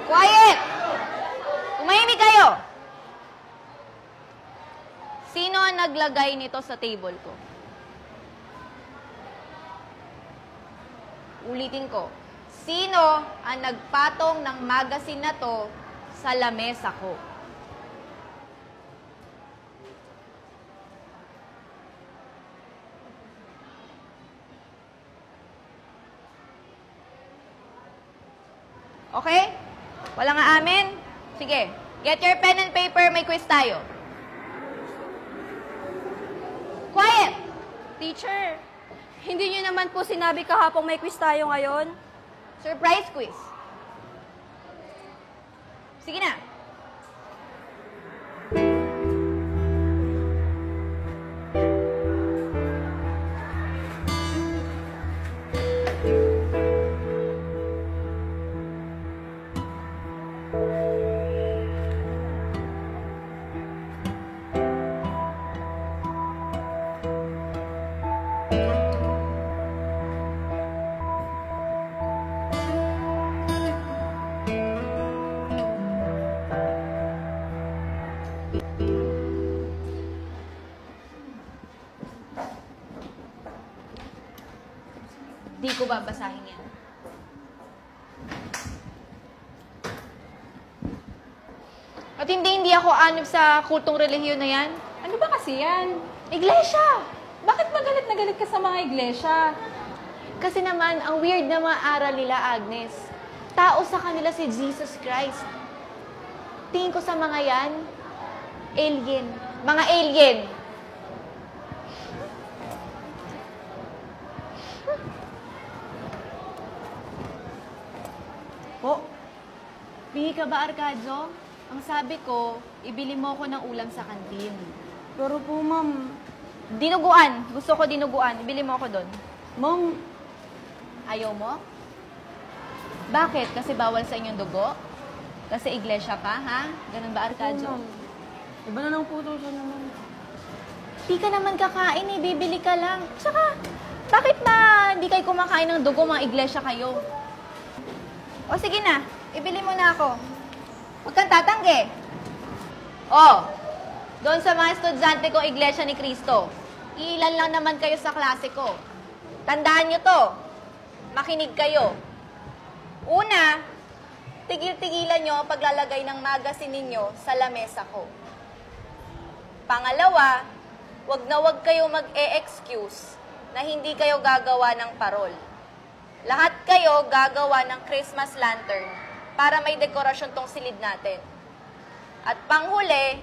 Quiet! Tumahimik kayo! Sino ang naglagay nito sa table ko? Ulitin ko. Sino ang nagpatong ng magazine na to sa lamesa ko? Okay? Walang aamin? Sige. Get your pen and paper. May quiz tayo. Quiet! Teacher, hindi niyo naman po sinabi kahapon may quiz tayo ngayon? Surprise quiz. Sige na. Di ko babasahin yan. At hindi ako anib sa kultong relihiyon na yan. Ano ba kasi yan? Iglesia! Bakit magalit na galit ka sa mga iglesia? Kasi naman, ang weird na mga aral nila, Agnes. Tao sa kanila si Jesus Christ. Tingin ko sa mga yan, alien. Mga alien. Po, bingi ka ba, Arcadio? Ang sabi ko, ibili mo ko ng ulam sa kantin. Pero po, ma'am. Dinuguan. Gusto ko dinuguan. Ibili mo ako doon. Ma'am, Ayaw mo? Bakit? Kasi bawal sa inyong dugo? Kasi iglesia ka, ha? Ganun ba, Arcadio? ma'am. Iba na lang po ito siya naman. Di ka naman kakain eh. Bibili ka lang. Tsaka, bakit ba hindi kayo kumakain ng dugo, mga iglesia kayo? O sige na. Ibili mo na ako. Huwag kang tatanggi. O, doon sa mga estudyante ko, Iglesia ni Cristo, ilan lang naman kayo sa klase ko. Tandaan nyo to. Makinig kayo. Una, tigil-tigilan nyo ang paglalagay ng magazine ninyo sa lamesa ko. Pangalawa, wag na wag kayo mag-e-excuse na hindi kayo gagawa ng parol. Lahat kayo gagawa ng Christmas lantern para may dekorasyon tong silid natin. At panghuli,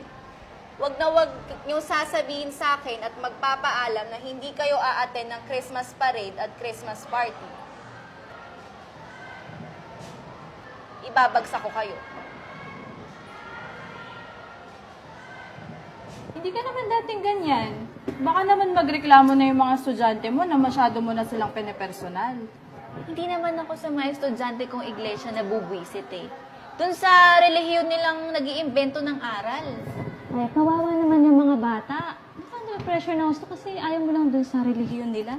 wag na wag niyong sasabihin sa akin at magpapaalam na hindi kayo a-attend ng Christmas parade at Christmas party. Ibabagsak ko kayo. Hindi ka naman dating ganyan. Baka naman magreklamo na yung mga estudyante mo na masyado mo na silang pinepersonal. Hindi naman ako sa mga estudyante kong iglesia na bubwisit eh. Doon sa relihiyon nilang nag-iimbento ng aral. Ay, kawawa naman yung mga bata. Baka na-pressure na gusto kasi ayaw mo lang dun sa relihiyon nila.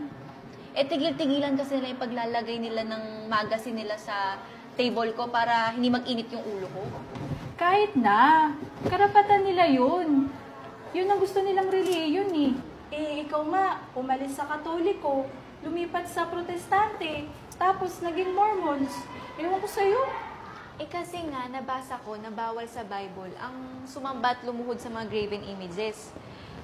Eh, tigil-tigilan kasi nila yung paglalagay nila ng magazine nila sa table ko para hindi mag-init yung ulo ko. Kahit na. Karapatan nila yun. Yun ang gusto nilang relihiyon eh. Eh, ikaw nga, umalis sa Katoliko, lumipat sa Protestante, tapos naging Mormons. Ewan ko sa'yo. Eh kasi nga, nabasa ko na bawal sa Bible ang sumamba at lumuhod sa mga graven images.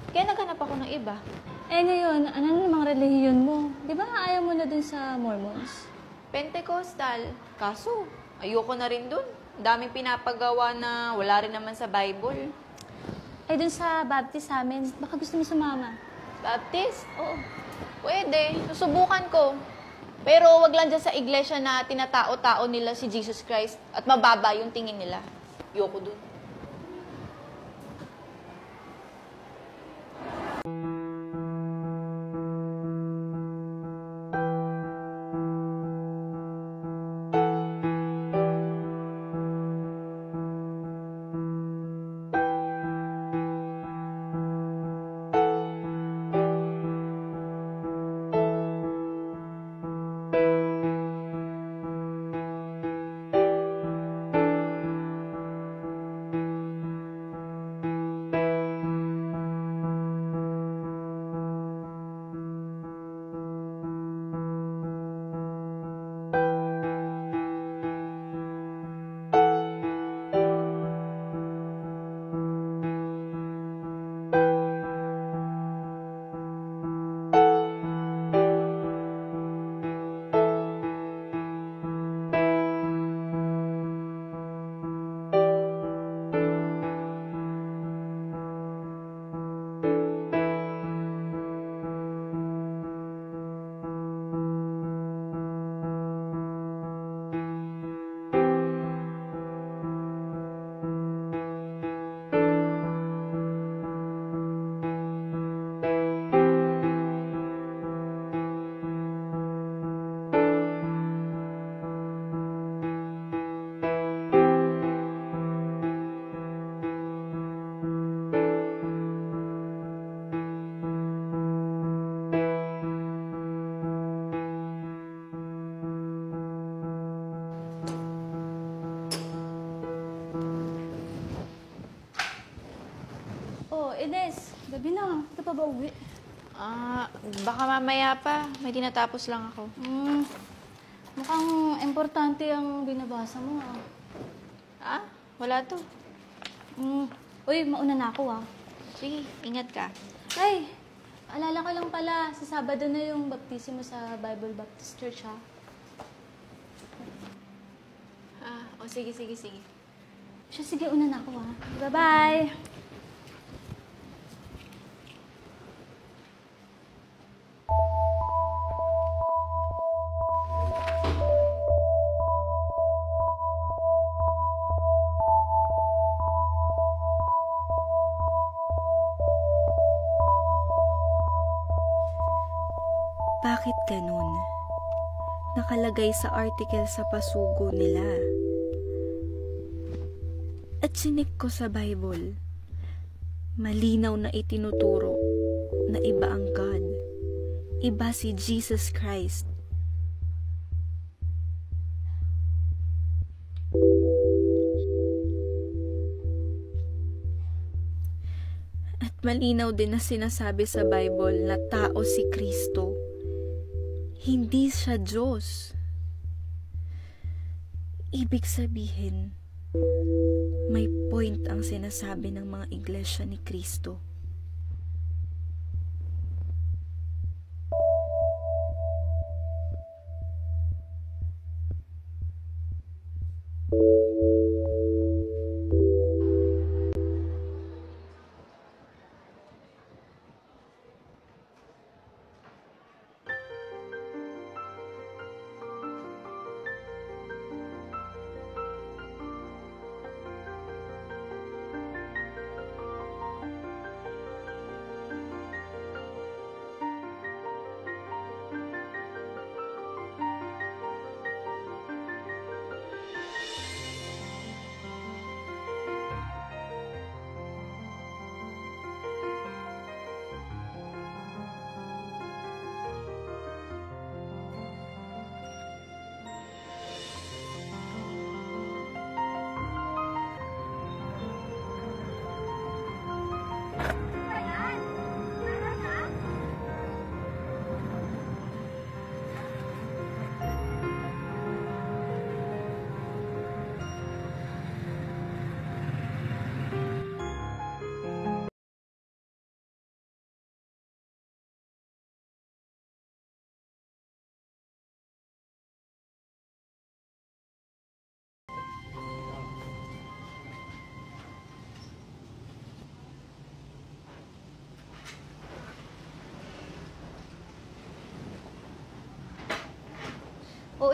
Kaya naghanap ako ng iba. Eh ngayon, ano na mga relihiyon mo? Di ba ayaw mo na dun sa Mormons? Pentecostal. Kaso, ayoko na rin dun. Daming pinapagawa na wala rin naman sa Bible. Eh dun sa Baptist amin, baka gusto mo sumama. Baptist? Oo. Pwede. Susubukan ko. Pero wag lang dyan sa iglesia na tinatao-tao nila si Jesus Christ at mababa yung tingin nila. Ayoko dun. Oh, Ines, gabi na. Ito pa ba uwi? Baka mamaya pa. May tinatapos lang ako. Mukhang importante ang binabasa mo, Wala to. Uy, mauna na ako, Sige, ingat ka. Ay, alala ka lang pala, sa Sabado na yung baptismo sa Bible Baptist Church, ha? Sige. Siya, sige, una na ako, ha? Bye-bye! Bakit ganun? Nakalagay sa article sa pasugo nila. At sinik ko sa Bible, malinaw na itinuturo na iba ang God. Iba si Jesus Christ. At malinaw din na sinasabi sa Bible na tao si Kristo. Hindi siya Diyos. Ibig sabihin, may point ang sinasabi ng mga iglesia ni Kristo.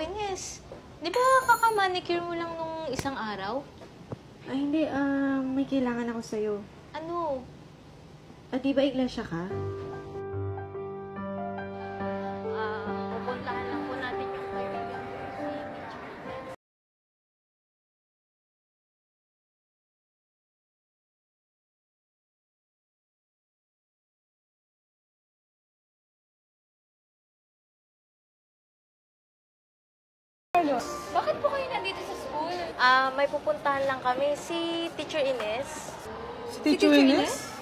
Ines, di ba kakamanicure mo lang nung isang araw? Ay, hindi. May kailangan ako sa'yo. Ano? Di ba iglesia ka? Pupuntahan lang po natin yung kaibigan ko si Mitch. Bakit po kayo nandito sa school? May pupuntahan lang kami. Si Teacher Ines. Si Teacher Ines?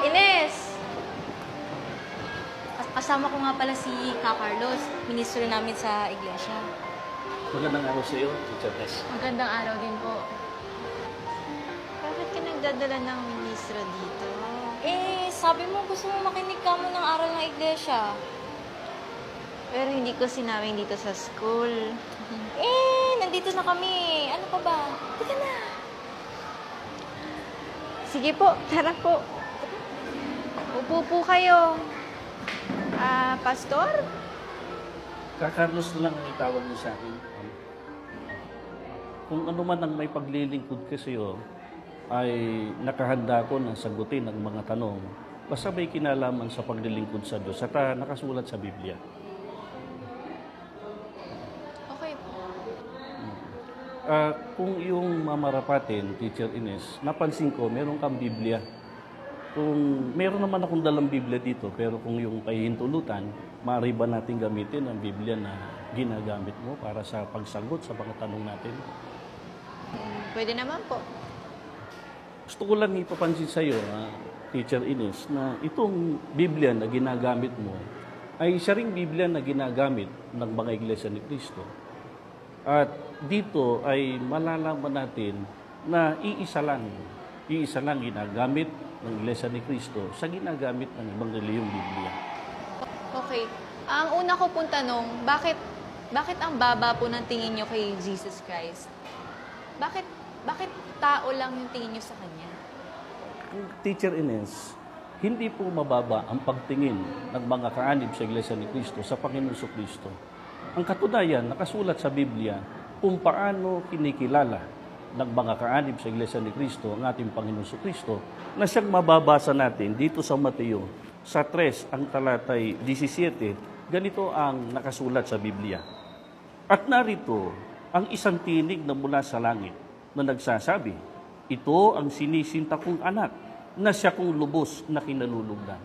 Ines! Kasama ko nga pala si Ka Carlos, ministro namin sa iglesia. Magandang araw sa iyo, Teacher Tess. Magandang araw din po. Bakit ka nagdadala ng ministro dito? Sabi mo gusto mo makinig ka mo ng aral ng iglesia. Pero hindi ko sinabing dito sa school. Nandito na kami. Ano pa ba? Teka na. Sige po, tara po. Upo po kayo. Pastor? Carlos na lang ang itawag mo sa akin. Kung ano man ang may paglilingkod ka sa iyo, ay nakahanda ko na sagutin ang mga tanong. Basta may kinalaman sa paglilingkod sa Diyos at nakasulat sa Biblia. Okay po. Kung yung mamarapatin, Teacher Ines, napansin ko, meron kang Biblia. Kung meron naman akong dalang Biblia dito, pero kung yung pahihintulutan, maaari ba natin gamitin ang Biblia na ginagamit mo para sa pagsagot sa mga tanong natin? Pwede naman po. Gusto ko lang ipapansin sa iyo, Teacher Ines, na itong Biblia na ginagamit mo ay isa ring Biblia na ginagamit ng mga iglesia ni Cristo. At dito ay malalaman natin na iisa lang ginagamit ng iglesia ni Cristo sa ginagamit ng ibang reliyong Biblia. Okay. Ang una ko pong tanong, bakit ang baba po ng tingin nyo kay Jesus Christ? Bakit tao lang yung tingin nyo sa Kanya? Teacher Ines, hindi po mababa ang pagtingin ng mga kaanib sa Iglesia ni Cristo sa Panginoon Kristo. Ang katunayan, nakasulat sa Biblia kung paano kinikilala ng mga kaanib sa Iglesia ni Cristo ang ating Panginoon Kristo na siyang mababasa natin dito sa Mateo sa 3, ang talatay 17, ganito ang nakasulat sa Biblia. At narito ang isang tinig na mula sa langit na nagsasabi, ito ang sinisinta kong anak na siya kong lubos na kinalulugdan.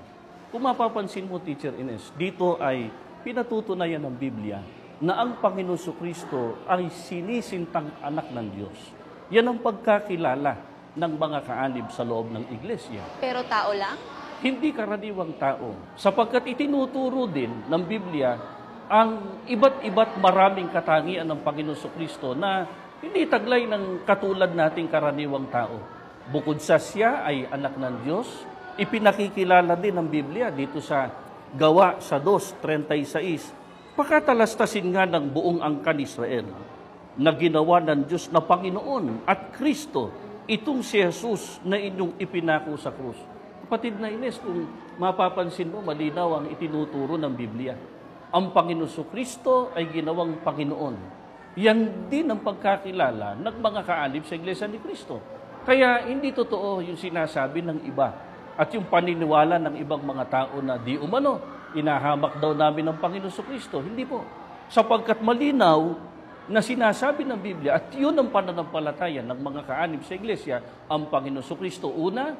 Kung mapapansin mo, Teacher Ines, dito ay pinatutunayan ng Biblia na ang Panginoon Kristo ay sinisintang anak ng Diyos. Yan ang pagkakilala ng mga kaanib sa loob ng iglesia. Pero tao lang? Hindi karaniwang tao, sapagkat itinuturo din ng Biblia ang iba't maraming katangian ng Panginoon Kristo na hindi taglay ng katulad nating karaniwang tao. Bukod sa siya ay anak ng Diyos, ipinakikilala din ng Biblia dito sa Gawa sa 2:36. Pakatalastasin nga ng buong angkan Israel na ginawa ng Diyos na Panginoon at Kristo itong si Jesus na inyong ipinako sa krus. Kapatid na Ines, kung mapapansin mo, malinaw ang itinuturo ng Biblia. Ang Panginoon Kristo ay ginawang Panginoon. Yan din ang pagkakilala ng mga kaanib sa Iglesia ni Kristo. Kaya hindi totoo yung sinasabi ng iba at yung paniniwala ng ibang mga tao na di umano, inahamak daw namin ng Panginoon Kristo. Hindi po. Sapagkat malinaw na sinasabi ng Biblia at yun ang pananampalataya ng mga kaanib sa Iglesia, ang Panginoon Kristo. Una,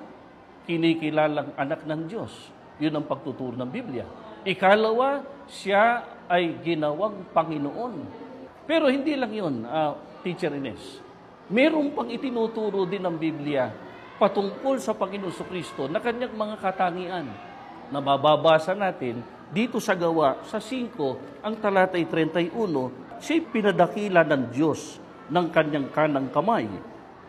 kinikilalang anak ng Diyos. Yun ang pagtuturo ng Biblia. Ikalawa, siya ay ginawang Panginoon. Pero hindi lang yun, Teacher Ines. Meron pang itinuturo din ng Biblia patungkol sa Panginoon Kristo na kanyang mga katangian na mababasa natin dito sa Gawa sa 5, ang talatay 31, siya'y pinadakila ng Diyos ng kanyang kanang kamay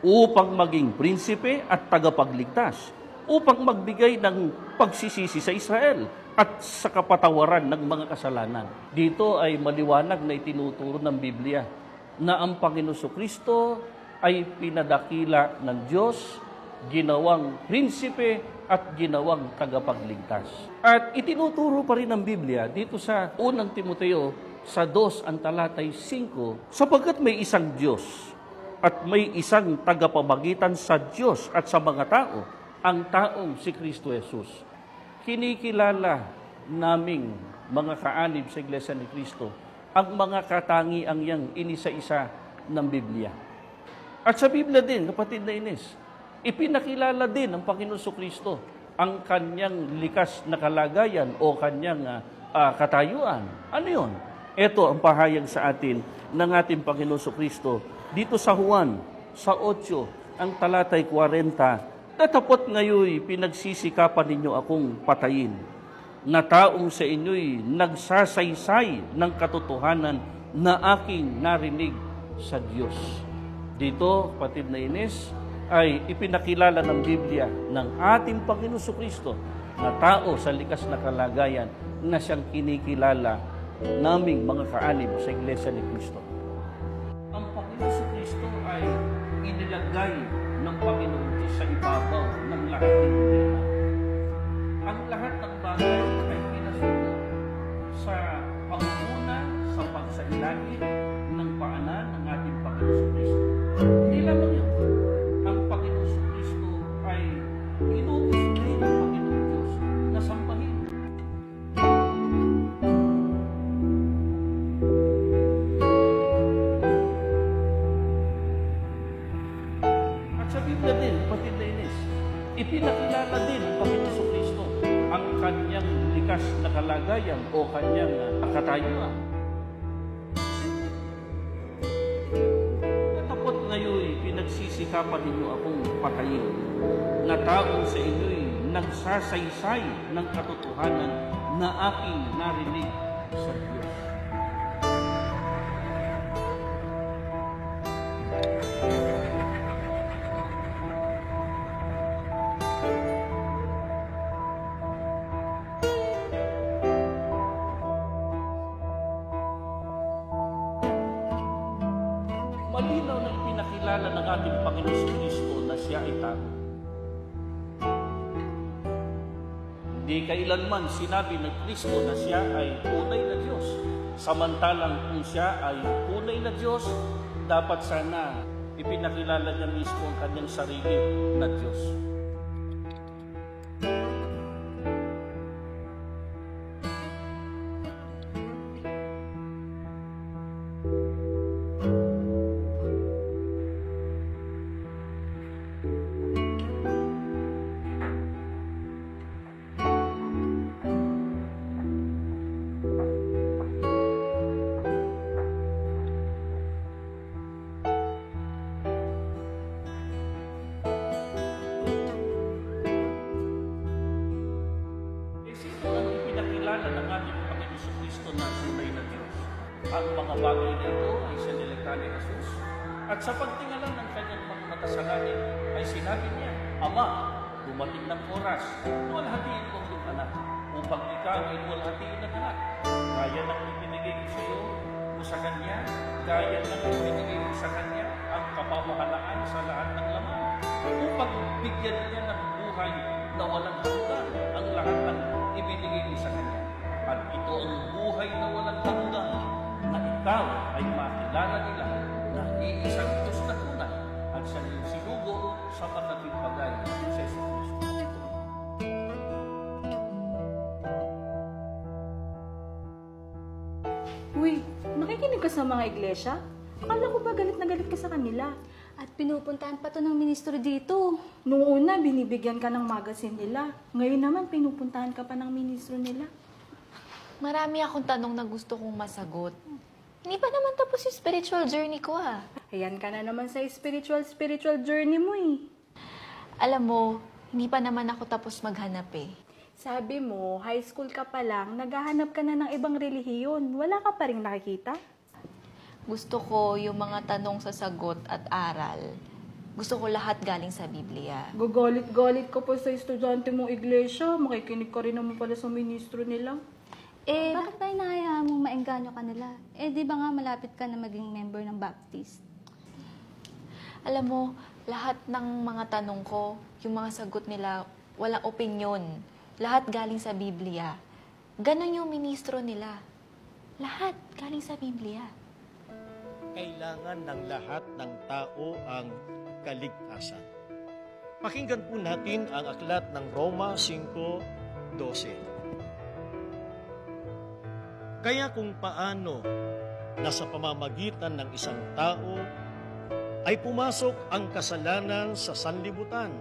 upang maging prinsipe at tagapagligtas, upang magbigay ng pagsisisi sa Israel at sa kapatawaran ng mga kasalanan. Dito ay maliwanag na itinuturo ng Biblia na ang Panginoon Kristo ay pinadakila ng Diyos, ginawang prinsipe at ginawang tagapagligtas. At itinuturo pa rin ng Biblia dito sa 1 Timoteo sa 2, ang talatay 5, sapagkat may isang Diyos at may isang tagapamagitan sa Diyos at sa mga tao, ang taong si Kristo Jesus. Kinikilala naming mga kaanib sa Iglesia ni Kristo ang mga katangiang yang inisa-isa ng Biblia. At sa Biblia din, kapatid na Ines, ipinakilala din ng Panginoon Kristo ang kanyang likas na kalagayan o kanyang katayuan. Ano yun? Ito ang pahayag sa atin ng ating Panginoon Kristo dito sa Juan, sa 8, ang talatay 40, Natapot ngayoy pinagsisikapan ninyo akong patayin, na taong sa inyo'y nagsasaysay ng katotohanan na aking narinig sa Diyos. Dito, kapatid na Ines, ay ipinakilala ng Biblia ng ating Panginoon Kristo na tao sa likas na kalagayan na siyang kinikilala naming mga kaanib sa Iglesia ni Kristo. Ang Panginoon Kristo ay inilagay ng Panginoon Diyos sa ibabaw ng lahat ng problema. Ang lahat ng bagay ay pinasuko sa panguna, sa pagsailalim ng paanan ng ating Panginoon Kristo. Hindi lamang yun. Ang Panginoon Kristo ay inutos din ng Panginoon Diyos na sambahin. Sa Biblia din, kapatid na Ines, ipinakilala din ng Panginoon Kristo ang kanyang likas na kalagayan o kanyang katayuan. Natapot ngayon, pinagsisikapan ninyo akong patayin, na taong sa inyo'y nagsasaysay ng katotohanan na aking narinig sa Diyos. Malinaw na ipinakilala ng ating Panginoon Kristo na siya ay tao. Hindi kailanman sinabi ng Kristo na siya ay tunay na Diyos. Samantalang kung siya ay tunay na Diyos, dapat sana ipinakilala niya mismo ang kanyang sarili na Diyos. Ng ating Panginoon Kristo na tunay na Diyos. Ang mga bagay na ito ay sinilikha ni Jesus. At sa pagtingalan ng kanyang mga matasalangit ay sinabi niya, Ama, dumating ng oras, luwalhatiin mo ang anak, upang ikaw ay luwalhatiin ng anak. Gaya ng ibinigay ko sa iyo o sa kanya, gaya ng ibinigay ko sa kanya ang kapamahalaan sa lahat ng laman, upang bigyan niya ng buhay na walang hanggan ang lahat ng ibinigay ko sa kanya. At ito ang buhay na walang hanggan, na ikaw ay makilala nila na iisang Diyos na tunay at sa iyong sinugo sa pagkatimpagay sa Yesu Kristo. Uy, nakikinig ka sa mga iglesia? Akala ko ba galit na galit ka sa kanila? At pinupuntahan pa to ng ministro dito. Nung una, binibigyan ka ng magazine nila. Ngayon naman, pinupuntahan ka pa ng ministro nila. Marami akong tanong na gusto kong masagot. Hindi pa naman tapos yung spiritual journey ko ah. Ayan ka na naman sa spiritual journey mo eh. Alam mo, hindi pa naman ako tapos maghanap eh. Sabi mo, high school ka pa lang, naghahanap ka na ng ibang relihiyon. Wala ka pa rin nakikita? Gusto ko yung mga tanong sa sagot at aral. Gusto ko lahat galing sa Biblia. Gagalit-galit ka pa sa estudyante mong iglesia. Makikinig ka rin naman pala sa ministro nila. Bakit ba hinahayaan mong maengganyo ka nila? Di ba nga malapit ka na maging member ng Baptist? Alam mo, lahat ng mga tanong ko, yung mga sagot nila, walang opinyon. Lahat galing sa Biblia. Ganon yung ministro nila. Lahat galing sa Biblia. Kailangan ng lahat ng tao ang kaligtasan. Pakinggan po natin ang aklat ng Roma 5:12. Kaya kung paano na sa pamamagitan ng isang tao ay pumasok ang kasalanan sa sanlibutan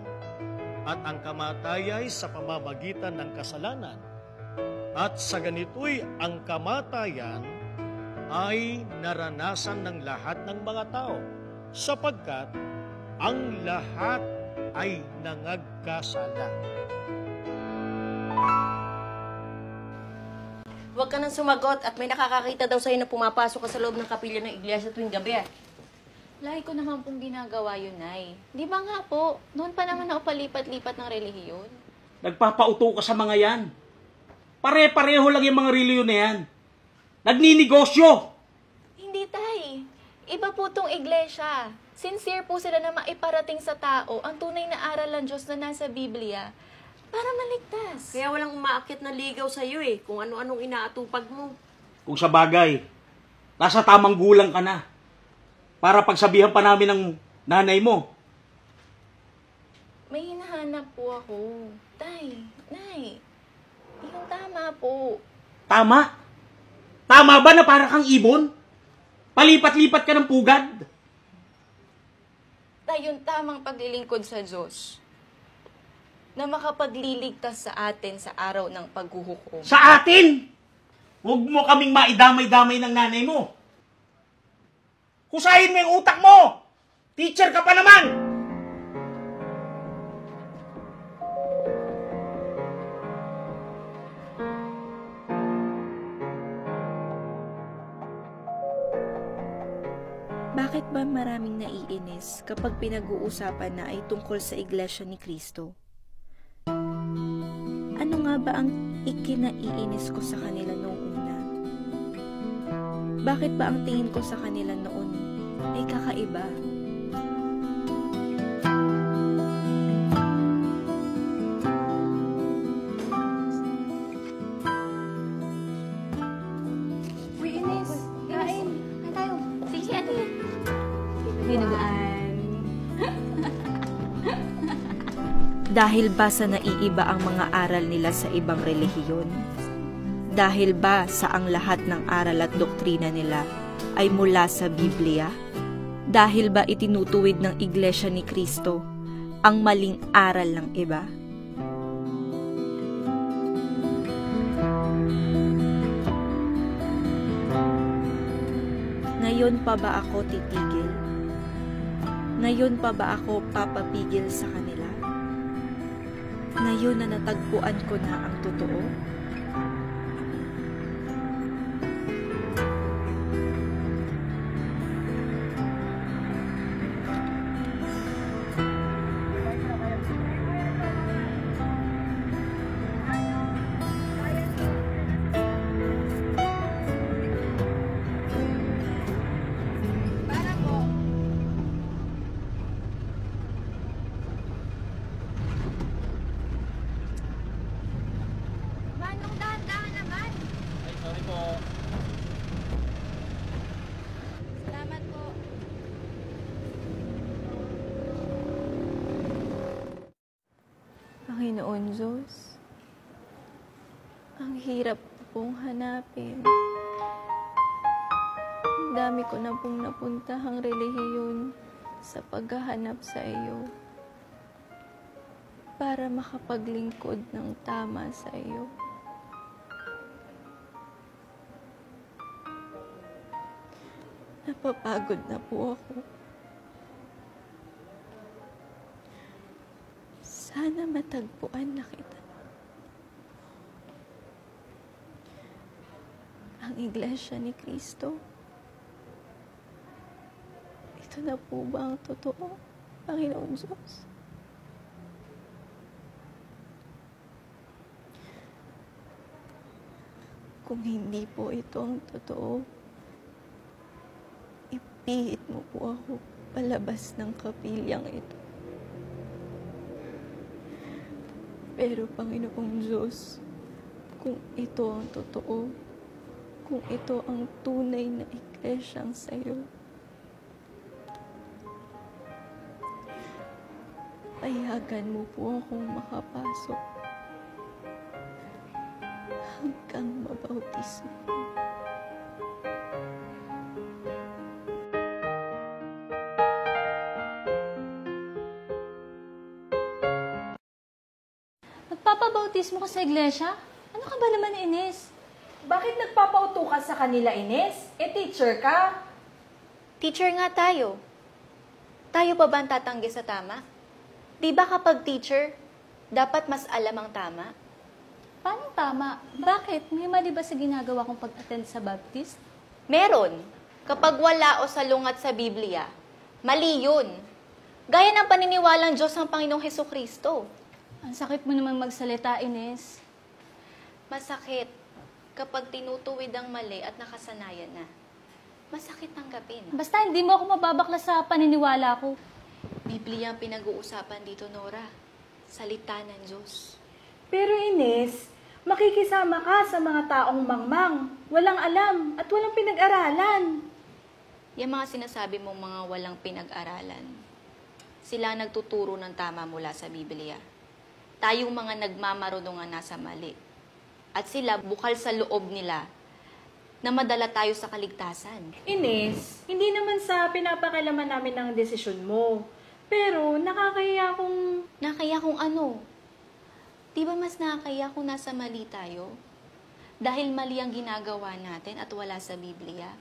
at ang kamatayay sa pamamagitan ng kasalanan, at sa ganito'y ang kamatayan ay naranasan ng lahat ng mga tao sapagkat ang lahat ay nangagkasala. Huwag ka nang sumagot at may nakakakita daw sa'yo na pumapasok ka sa loob ng kapilya ng iglesia tuwing gabi. Lagi ko naman pong ginagawa yun, Nay. Di ba nga po, noon pa naman ako palipat-lipat ng relihiyon. Nagpapauto ka sa mga yan. Pare-pareho lang yung mga relihiyon na yan. Nagninegosyo. Hindi, Tay. Iba po tong iglesia. Sincere po sila na maiparating sa tao ang tunay na aral ng Diyos na nasa Biblia para maligtas. Kaya walang umaakyat na ligaw sa'yo eh, kung ano-anong inaatupag mo. Kung sa bagay, nasa tamang gulang ka na. Para pagsabihan pa namin ng nanay mo. May hinahanap po ako. Tay, Nay, yung tama po. Tama? Tama ba na para kang ibon? Palipat-lipat ka ng pugad? Tay, yung tamang paglilingkod sa Diyos na makapagliligtas sa atin sa araw ng paghuhukom. Sa atin? Huwag mo kaming maidamay-damay ng nanay mo. Kusahin mo yung utak mo! Teacher ka pa naman! Bakit ba maraming naiinis kapag pinag-uusapan na ay tungkol sa Iglesia ni Cristo? Ano nga ba ang ikinaiinis ko sa kanila noong una? Bakit ba ang tingin ko sa kanila noon ay kakaiba? Uy, Ines, kain. Kain tayo. Sige, ano yun? Dinuguan. Dahil ba sa naiiba ang mga aral nila sa ibang relihiyon? Dahil ba sa ang lahat ng aral at doktrina nila ay mula sa Biblia? Dahil ba itinutuwid ng Iglesia ni Cristo ang maling aral ng iba? Ngayon pa ba ako titigil? Ngayon pa ba ako papapigil sa kanila? Ngayon na natagpuan ko na ang totoo? Manong, dahan-dahan naman. Ay, sorry po. Salamat po. Panginoon Diyos, ang hirap pong hanapin. Ang dami ko na pong napuntahang relihiyon sa paghahanap sa iyo para makapaglingkod ng tama sa iyo. Napapagod na po ako. Sana matagpuan na kita. Ang Iglesia ni Cristo. Ito na po ba ang totoo, Panginoon Diyos? Kung hindi po ito ang totoo, ipihit mo po ako palabas ng kapilyang ito. Pero Panginoong Diyos, kung ito ang totoo, kung ito ang tunay na iglesyang sa'yo, payagan mo po akong makapasok hanggang mabautismo. Nagpapabautismo ka sa iglesia? Ano ka ba naman, Ines? Bakit nagpapauto ka sa kanila, Ines? Teacher ka. Teacher nga tayo. Tayo pa ba ang tatanggi sa tama? Di ba kapag teacher, dapat mas alam ang tama? Paano tama? Bakit? May mali ba sa ginagawa kong pag-attend sa baptist? Meron. Kapag wala o salungat sa Biblia, mali yun. Gaya ng paniniwalang Diyos ng Panginoong Hesukristo. Ang sakit mo naman magsalita, Ines. Masakit kapag tinutuwid ang mali at nakasanayan na. Masakit tanggapin. Basta hindi mo ako mababakla sa paniniwala ko. Biblia ang pinag-uusapan dito, Nora. Salita ng Diyos. Pero Ines, makikisama ka sa mga taong mangmang, walang alam at walang pinag-aralan. Yung mga sinasabi mong mga walang pinag-aralan, sila ang nagtuturo ng tama mula sa Biblia. Tayong mga nagmamarunungan nasa mali. At sila bukal sa loob nila na madala tayo sa kaligtasan. Ines, hindi naman sa pinapakailaman namin ng desisyon mo. Pero nakakahiya kung... Nakakaya kung ano? Di ba mas nakakaya kung nasa mali tayo? Dahil mali ang ginagawa natin at wala sa Biblia.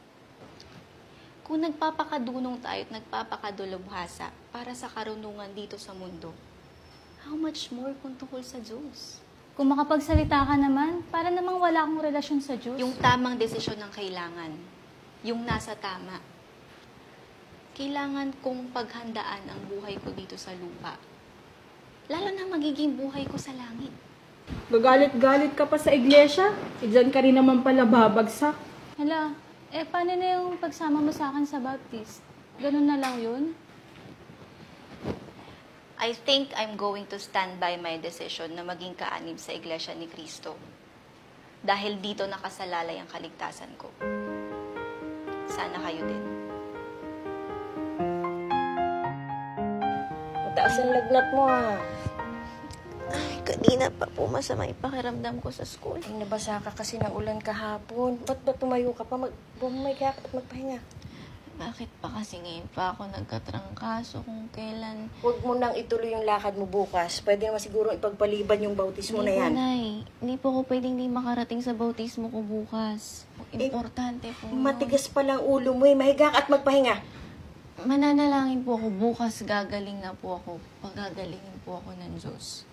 Kung nagpapakadunong tayo at nagpapakadulubhasa para sa karunungan dito sa mundo, how much more kung tungkol sa Diyos? Kung makapagsalita ka naman, para namang wala akong relasyon sa Diyos. Yung tamang desisyon ng kailangan. Yung nasa tama. Kailangan kong paghandaan ang buhay ko dito sa lupa. Lalo na magiging buhay ko sa langit. Gagalit-galit ka pa sa iglesia, dyan ka rin naman pala babagsak. Hala, paano na yung pagsama mo sa akin sa Baptist? Ganun na lang yun? I think I'm going to stand by my decision na maging kaanib sa Iglesia ni Cristo. Dahil dito nakasalalay ang kaligtasan ko. Sana kayo din. Mataas ang lagnat mo Ay, kanina pa po masama yung pakiramdam ko sa school. Ay, nabasa ka kasi ng ulan kahapon. Ba't ba tumayo ka pa? Bumay ka at magpahinga. Bakit pa kasi ngayon pa ako nagkatrangkaso kung kailan... Huwag mo nang ituloy yung lakad mo bukas. Pwede naman siguro ipagpaliban yung bautismo na yan. Hindi po ako pwedeng di makarating sa bautismo ko bukas. Importante po. Matigas pa lang ulo mo Mahiga ka at magpahinga. Mananalangin po ako bukas. Gagaling na po ako. Pagagalingin po ako ng Diyos.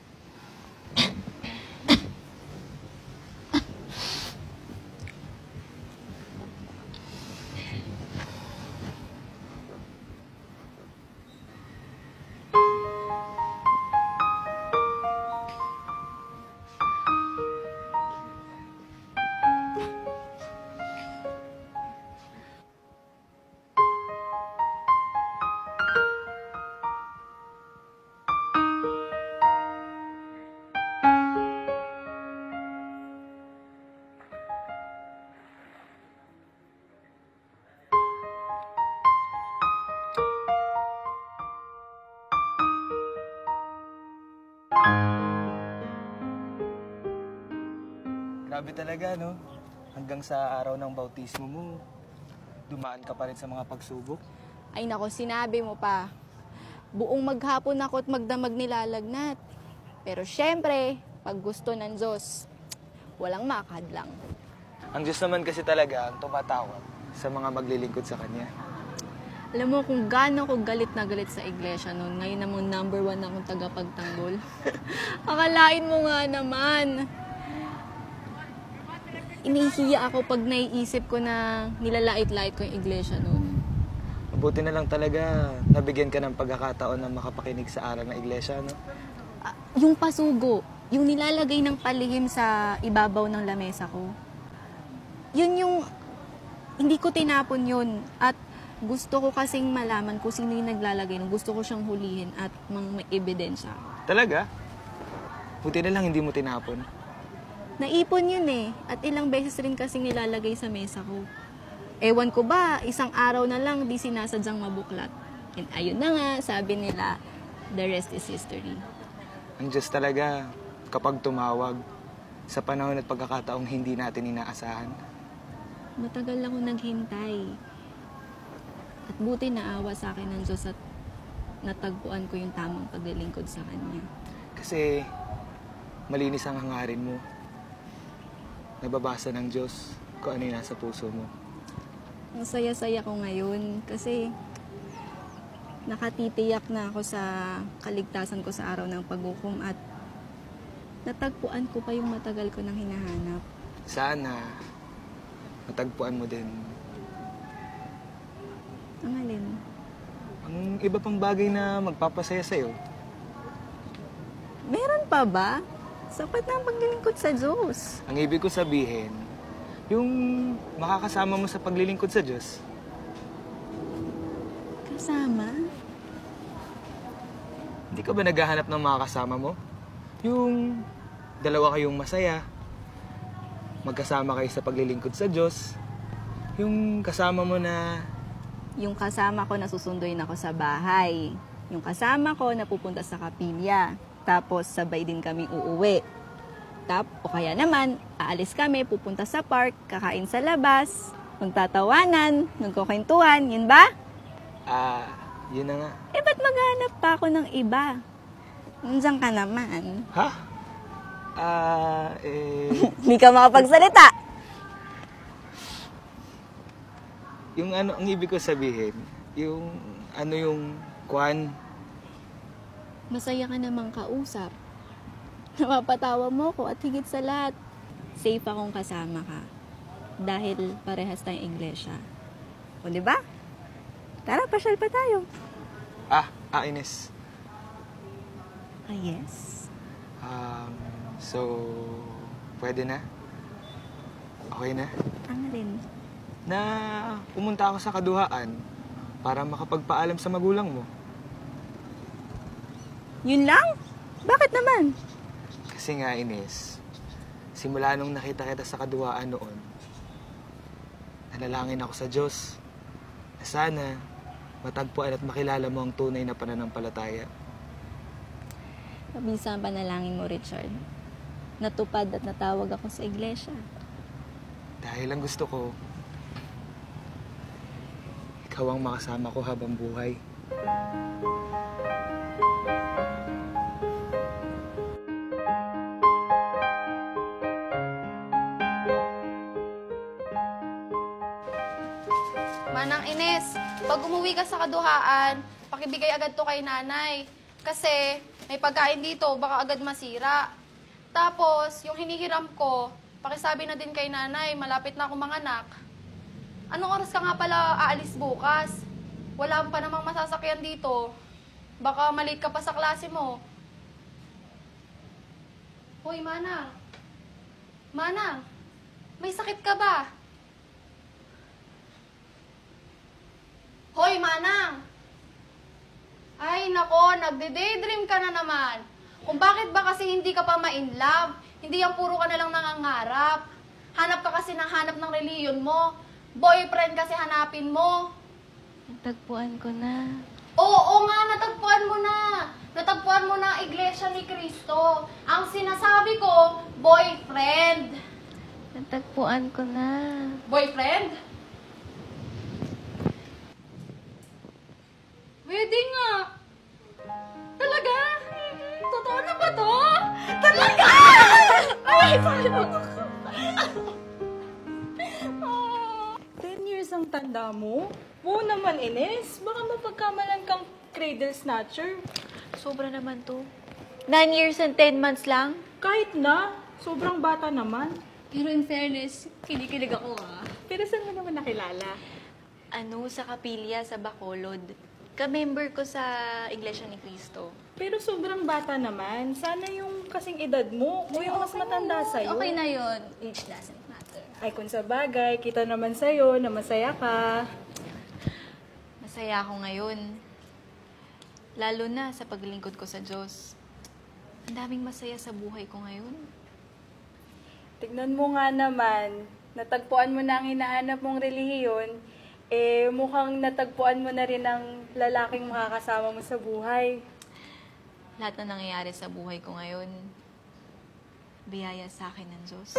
Grabe talaga, no? Hanggang sa araw ng bautismo mo, dumaan ka pa rin sa mga pagsubok. Ay nako, sinabi mo pa. Buong maghapon ako at magdamag nilalagnat. Pero syempre, pag gusto ng Diyos, walang makahadlang. Ang Diyos naman kasi talaga ang tumatawag sa mga maglilingkod sa Kanya. Alam mo kung gaano ko galit na galit sa iglesia noon, ngayon namang number 1 akong tagapagtanggol. Akalain mo nga naman. Inihiya ako pag naiisip ko na nilalait-lait ko yung iglesia noon. Mabuti na lang talaga nabigyan ka ng pagkakataon na makapakinig sa aral ng iglesia, no? Yung pasugo, yung nilalagay ng palihim sa ibabaw ng lamesa ko. Yun yung, hindi ko tinapon yun. At gusto ko kasing malaman kung sino yung naglalagay nun. Gusto ko siyang hulihin at may ebidensya. Talaga? Buti na lang hindi mo tinapon. Naipon yun At ilang beses rin kasing nilalagay sa mesa ko. Ewan ko ba, isang araw na lang di sinasadyang mabuklat. And ayun na nga, sabi nila, the rest is history. Ang Diyos talaga, kapag tumawag, sa panahon at pagkakataong hindi natin inaasahan. Matagal ako naghintay. At buti naawa sa akin ng Diyos at natagpuan ko yung tamang paglilingkod sa Kanya. Kasi malinis ang hangarin mo. Nababasa ng Diyos kung ano yung nasa puso mo. Ang saya-saya ko ngayon kasi nakatitiyak na ako sa kaligtasan ko sa araw ng paghukom at natagpuan ko pa yung matagal ko nang hinahanap. Sana matagpuan mo din. Ang alin? Ang iba pang bagay na magpapasaya sa'yo. Meron pa ba? Sapat na ang paglilingkod sa Diyos. Ang ibig ko sabihin, yung makakasama mo sa paglilingkod sa Diyos. Kasama? Hindi ka ba naghahanap ng mga kasama mo? Yung dalawa kayong masaya, magkasama kayo sa paglilingkod sa Diyos. Yung kasama mo na... Yung kasama ko na susunduin ako sa bahay. Yung kasama ko na pupunta sa kapilya. Tapos sabay din kami uuwi. O kaya naman, aalis kami, pupunta sa park, kakain sa labas, magtatawanan, magkukwentuhan, yun ba? Yun na nga. Ba't maghanap pa ako ng iba? Nandiyan ka naman. Ha? Hindi ka makapagsalita. Yung ano, ang ibig ko sabihin, yung ano yung kwan. Masaya ka namang kausap. Napapatawa mo ko at higit sa lahat, safe akong kasama ka. Dahil parehas tayong iglesia. O, di ba? Tara, pasyal pa tayo. Ines. Yes. So, pwede na? Okay na? Ano rin? Na pumunta ako sa kaduhaan para makapagpaalam sa magulang mo. Yun lang? Bakit naman? Kasi nga, Ines, simula nung nakita kita sa kaduhaan noon, nanalangin ako sa Diyos na sana matagpuan at makilala mo ang tunay na pananampalataya. Mabisa ang panalangin mo, Richard. Natupad at natawag ako sa iglesia. Dahil ang gusto ko, ikaw ang makasama ko habang buhay. Manang Ines, pag umuwi ka sa kaduhaan, pakibigay agad to kay nanay. Kasi may pagkain dito, baka agad masira. Tapos, yung hinihiram ko, pakisabi na din kay nanay, malapit na akong manganak. Anong oras ka nga pala aalis bukas? Wala pa namang masasakyan dito. Baka malate ka pa sa klase mo. Hoy, Manang. Manang, may sakit ka ba? Hoy, Manang! Ay, nako, nagde-daydream ka na naman. Kung bakit ba kasi hindi ka pa ma-in love? Hindi yan puro ka na lang nangangarap. Hanap ka kasi ng hanap ng reliyon mo. Boyfriend kasi hanapin mo. Natagpuan ko na. Oo nga, natagpuan mo na. Natagpuan mo na ang Iglesia ni Cristo. Ang sinasabi ko, boyfriend. Natagpuan ko na. Boyfriend? Wedding nga. Talaga? Totoo na ba to? Talaga! Ay, sorry. 10 years ang tanda mo? Oo naman, Ines. Baka mapagkamalan kang cradle snatcher. Sobra naman to. 9 years and 10 months lang? Kahit na. Sobrang bata naman. Pero in fairness, kinikilig ako Pero saan mo naman nakilala? Sa Kapilya, sa Bacolod. Ka-member ko sa Iglesia ni Cristo. Pero sobrang bata naman. Sana yung kasing edad mo o yung mas matanda sa'yo. Okay na yun. Age doesn't matter. Ay, kung sa bagay, kita naman sa'yo na masaya ka. Masaya ako ngayon. Lalo na sa paglingkod ko sa Diyos. Ang daming masaya sa buhay ko ngayon. Tignan mo nga naman, natagpuan mo na ang hinahanap mong relihiyon, mukhang natagpuan mo na rin ang lalaking makakasama mo sa buhay. Lahat na nangyayari sa buhay ko ngayon, biyaya sa akin ng Diyos.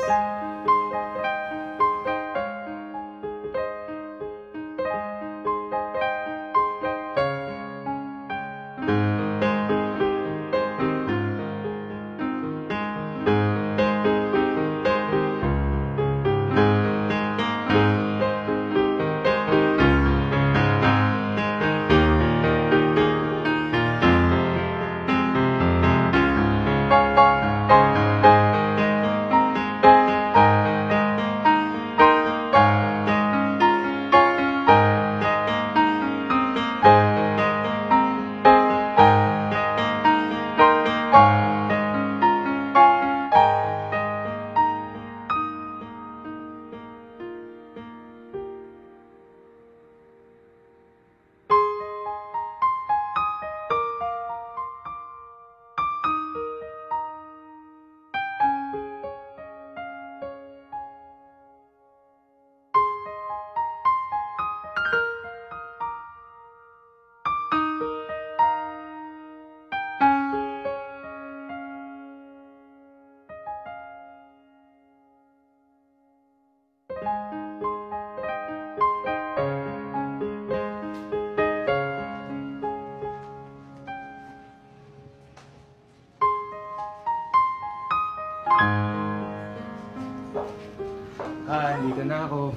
Dito na ako.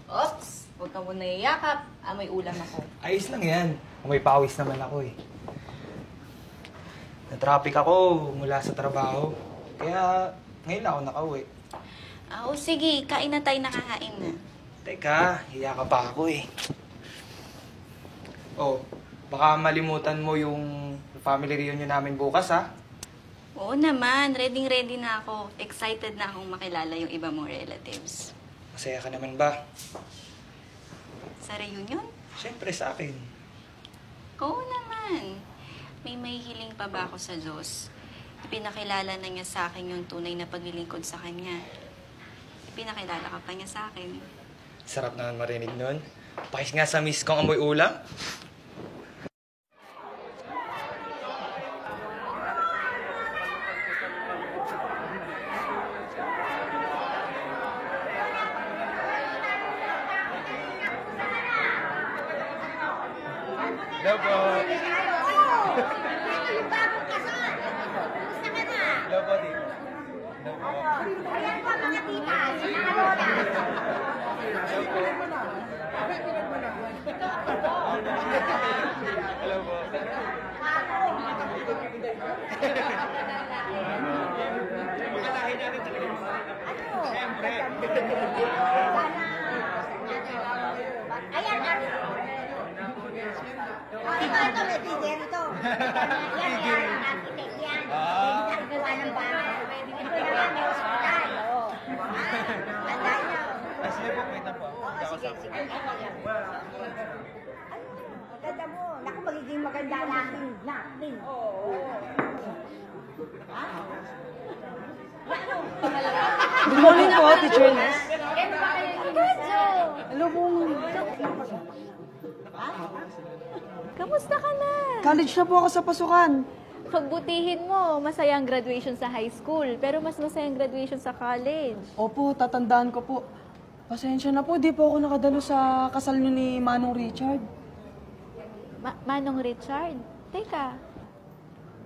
Oops! ka mo nayayakap, amoy ulam ako. Ayos lang yan. May pawis naman ako eh. Na-traffic ako mula sa trabaho. Kaya ngayon ako nakauwi. O sige, kain na tayo, nakakain na. Teka, hiya ka pa ako eh. Oh, baka malimutan mo yung family reunion namin bukas ha? Oo naman, ready na ako. Excited na akong makilala yung iba mong relatives. Masaya ka naman ba? Sa reunion? Siyempre sa akin. Oo naman. May hiling pa ba ako sa Diyos? Ipinakilala na niya sa akin yung tunay na paglilingkod sa Kanya. Ipinakilala ka pa niya sa akin. Sarap naman marinig nun. Pakis nga sa miss kong amoy ulam. Hello po. Hello po, di. Hello po. Ayan po mga tita, sinalola. Hello po. Makalahin natin talaga. Siyempre. Ayan, ito, may tigil ito. Yan, architect yan. Pwede gawa ng bahay. Ito naman, may hospital. Tanda niyo. Sige po, wait na po. Sige. Ganda mo. Naku, magiging maganda natin. Good morning po, Teacher Ines. Hello po. Kamusta ka na? College na po ako sa pasukan. Pagbutihin mo, masaya ang graduation sa high school, pero mas masaya ang graduation sa college. Opo, tatandaan ko po. Pasensya na po, di po ako nakadalo sa kasal niyo ni Manong Richard. Manong Richard? Teka,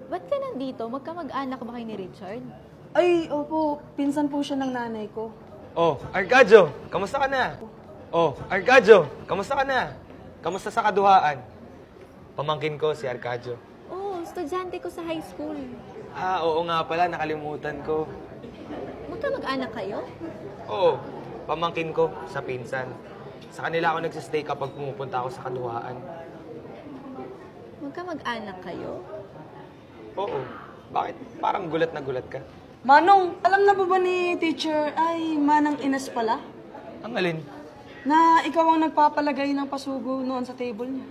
ba't ka nandito? Magkamag-anak ba kayo ni Richard? Ay, opo, pinsan po siya ng nanay ko. Oh, Arcadio, kamusta ka na? Oh, Arcadio, kamusta ka na? Kamusta sa kaduhaan? Pamangkin ko si Arcadio. Oo, estudyante ko sa high school. Ah, oo nga pala, nakalimutan ko. Magkamag-anak kayo? Oo, pamangkin ko sa pinsan. Sa kanila ako nagsistay kapag pumupunta ako sa kaduhaan. Magkamag-anak kayo? Oo, bakit? Parang gulat na gulat ka. Manong, alam na ba ni teacher, ay Manang Ines pala? Ang alin? Na ikaw ang nagpapalagay ng pasugo noon sa table niya.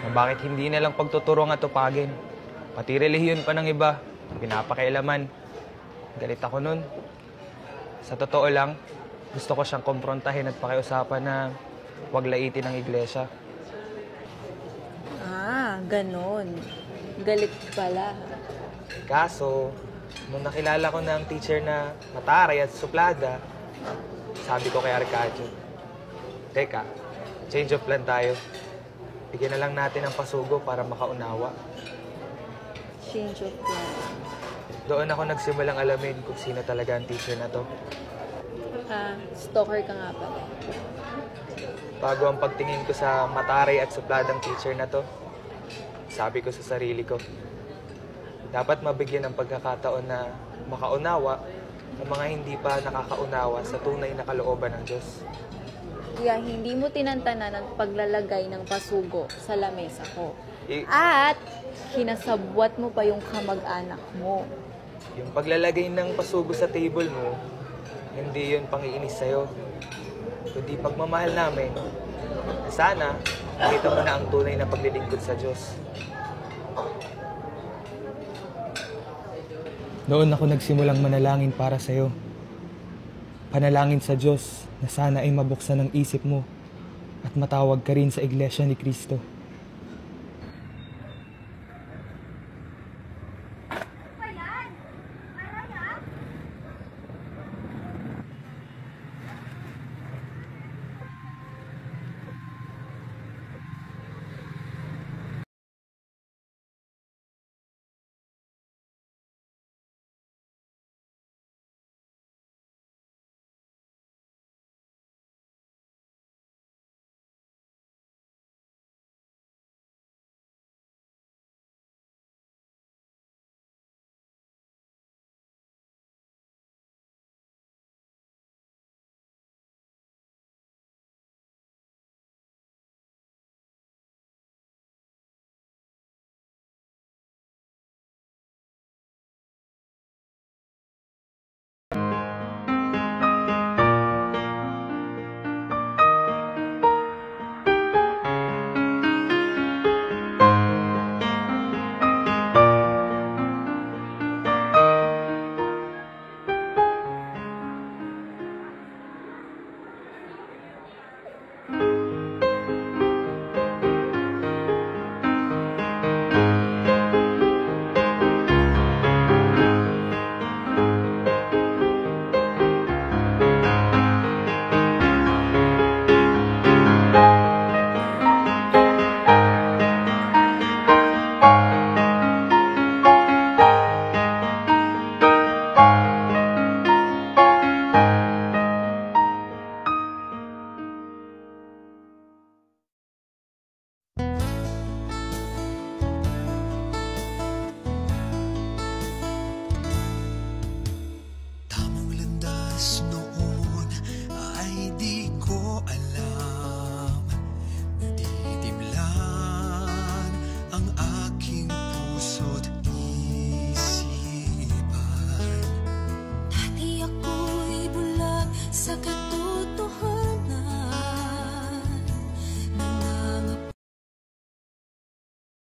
na bakit hindi na lang pagtuturo ang atupagin. Pati relihiyon pa ng iba, pinapakialaman. Galit ako nun. Sa totoo lang, gusto ko siyang komprontahin at pakiusapan na huwag laitin ang iglesia. Ah, ganon. Galit pala. Kaso, nung nakilala ko na ang teacher na mataray at suplada, sabi ko kay Arcadio, teka, change of plan tayo. Bigyan na lang natin ang pasugo para makaunawa. Change of plan. Doon ako nagsimulang alamin kung sino talaga ang teacher na to. Stalker ka nga pala. Bago ang pagtingin ko sa mataray at supladang teacher na to, sabi ko sa sarili ko, dapat mabigyan ng pagkakataon na makaunawa ang mga hindi pa nakakaunawa sa tunay na kalooban ng Diyos. Kaya hindi mo tinantanan ang paglalagay ng pasugo sa lamesa ko. At kinasabwat mo pa yung kamag-anak mo. Yung paglalagay ng pasugo sa table mo, hindi yun pangiinis sa'yo, kundi pagmamahal namin. Sana, nakita mo na ang tunay na paglilingkod sa Diyos. Noon ako nagsimulang manalangin para sa'yo. Panalangin sa Diyos na sana ay mabuksan ang isip mo at matawag ka rin sa Iglesia ni Cristo. Sa